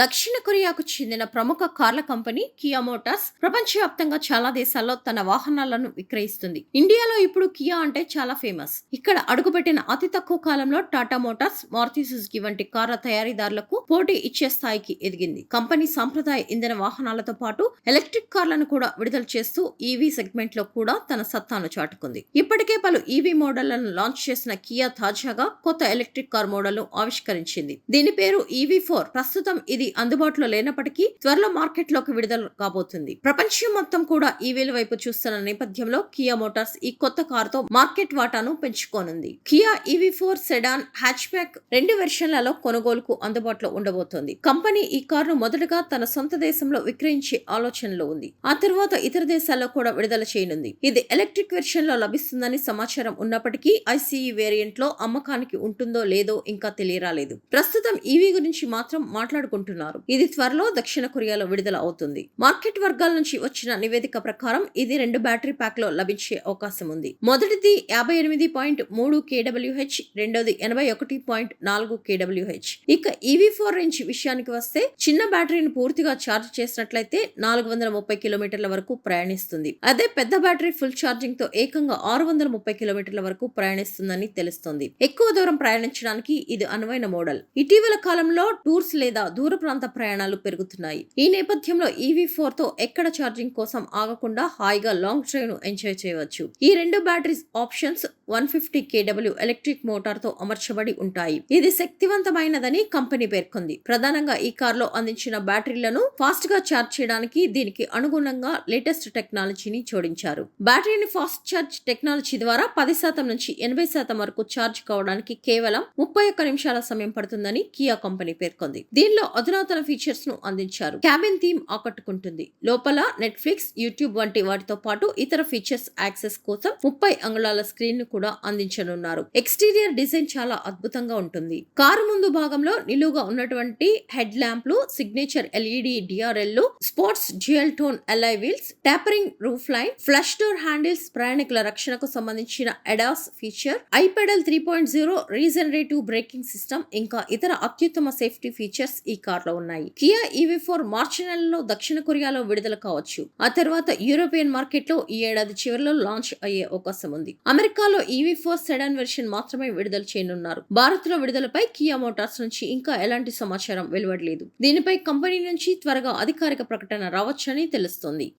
దక్షిణ కొరియాకు చెందిన ప్రముఖ కార్ల కంపెనీ కియా మోటార్స్ ప్రపంచవ్యాప్తంగా చాలా దేశాల్లో తన వాహనాలను విక్రయిస్తుంది. ఇండియాలో ఇప్పుడు కియా అంటే చాలా ఫేమస్. ఇక్కడ అడుగుపెట్టిన అతి తక్కువ కాలంలో టాటా మోటార్స్, మారుతి సుజుకి వంటి కార్ల తయారీదారులకు పోటీ ఇచ్చే స్థాయికి ఎదిగింది. కంపెనీ సాంప్రదాయ ఇంధన వాహనాలతో పాటు ఎలక్ట్రిక్ కార్లను కూడా విడుదల చేస్తూ ఈవీ సెగ్మెంట్ లో కూడా తన సత్తాను చాటుకుంది. ఇప్పటికే పలు ఈవీ మోడళ్లను లాంచ్ చేసిన కియా తాజాగా కొత్త ఎలక్ట్రిక్ కార్ మోడల్ ను ఆవిష్కరించింది. దీని పేరు EV4. ప్రస్తుతం ఇది అందుబాటులో లేనప్పటికీ త్వరలో మార్కెట్ లోకి విడుదల కాబోతుంది. ప్రపంచం మొత్తం కూడా ఈవీల వైపు చూస్తున్న నేపథ్యంలో కియా మోటార్స్ ఈ కొత్త కారుతో మార్కెట్ వాటాను పెంచుకోనుంది. Kia EV4 sedan, hatchback రెండు వెర్షన్లలో కొనుగోలుకు అందుబాటులో ఉండబోతోంది. కంపెనీ ఈ కారును మొదటగా తన సొంత దేశంలో విక్రయించే ఆలోచనలో ఉంది. ఆ తర్వాత ఇతర దేశాల్లో కూడా విడుదల చేయనుంది. ఇది ఎలక్ట్రిక్ వెర్షన్ లో లభిస్తుందని సమాచారం ఉన్నప్పటికీ ICE వేరియంట్ లో అమ్మకానికి ఉంటుందో లేదో ఇంకా తెలియరాలేదు. ప్రస్తుతం ఈవీ గురించి మాత్రం మాట్లాడుకుంటున్నారు. ఇది త్వరలో దక్షిణ కొరియాలో విడుదల అవుతుంది. మార్కెట్ వర్గాల నుంచి వచ్చిన నివేదిక ప్రకారం ఇది 2 బ్యాటరీ ప్యాక్ లో లభించే అవకాశం ఉంది. మొదటిది 58.3 kWh, రెండోది 81.4 kWh. ఇక EV4 రేంజ్ విషయానికి వస్తే చిన్న బ్యాటరీని పూర్తిగా ఛార్జ్ చేసినట్లయితే 430 కిలోమీటర్ల వరకు ప్రయాణిస్తుంది. అదే పెద్ద బ్యాటరీ ఫుల్ ఛార్జింగ్ తో ఏకంగా 630 కిలోమీటర్ల వరకు ప్రయాణిస్తుందని తెలుస్తోంది. ఎక్కువ దూరం ప్రయాణించడానికి ఇది అనువైన మోడల్. ఇటీవల కాలంలో టూర్స్ లేదా దూర ప్రాంత ప్రయాణాలు పెరుగుతున్నాయి. ఈ నేపథ్యంలో EV4 తో ఎక్కడ ఛార్జింగ్ కోసం ఆగకుండా హాయిగా లాంగ్ డ్రైవ్ ను ఎంజాయ్ చేయవచ్చు. ఈ రెండు batteries options 150 kW electric motor తో అమర్చబడి ఉంటాయి. ఇది శక్తివంతమైనదని కంపెనీ పేర్కొంది. ప్రధానంగా ఈ కార్లో అందించిన బ్యాటరీలను ఫాస్ట్ గా ఛార్జ్ చేయడానికి దీనికి అనుగుణంగా లేటెస్ట్ టెక్నాలజీని జోడించారు. బ్యాటరీని ఫాస్ట్ ఛార్జ్ టెక్నాలజీ ద్వారా 10% నుంచి 80% వరకు ఛార్జ్ కావడానికి కేవలం 31 నిమిషాల సమయం పడుతుందని కియా కంపెనీ పేర్కొంది. దీనిలో అధునాతన ఫీచర్స్ ను అందించారు. క్యాబిన్ థీమ్ ఆకట్టుకుంటుంది. లోపల నెట్ఫ్లిక్స్, యూట్యూబ్ వంటి వాటితో పాటు ఇతర ఫీచర్స్ యాక్సెస్ కోసం 30 అంగుళాల స్క్రీన్ ను కూడా అందించనున్నారు. ఎక్స్టీరియర్ డిజైన్ చాలా అద్భుతంగా ఉంటుంది. కారు ముందు భాగంలో నిలువుగా ఉన్నటువంటి హెడ్ ల్యాంప్లు, సిగ్నేచర్ LED DRL లు, sports dual tone alloy wheels, tampering roof line, flush door handles, ప్రయాణికుల రక్షణకు సంబంధించిన ADAS feature, iPedal 3.0 regenerative braking system, ఇంకా ఇతర అత్యుత్తమ సేఫ్టీ ఫీచర్స్ ఈ కార్లో ఉన్నాయి. కియా EV4 మార్చి నెలలో దక్షిణ కొరియాలో విడుదల కావచ్చు. ఆ తర్వాత యూరోపియన్ మార్కెట్ లో ఈ ఏడాది చివరిలో లాంచ్ అయ్యే అవకాశం ఉంది. అమెరికాలో EV4 సెడాన్ వెర్షన్ మాత్రమే విడుదల చేయనున్నారు. భారత్ లో విడుదలపై కియా మోటార్స్ నుంచి ఇంకా ఎలాంటి సమాచారం వెలువడలేదు. దీనిపై కంపెనీ నుంచి త్వరగా అధికారిక ప్రకటన రావచ్చని తెలుస్తోంది.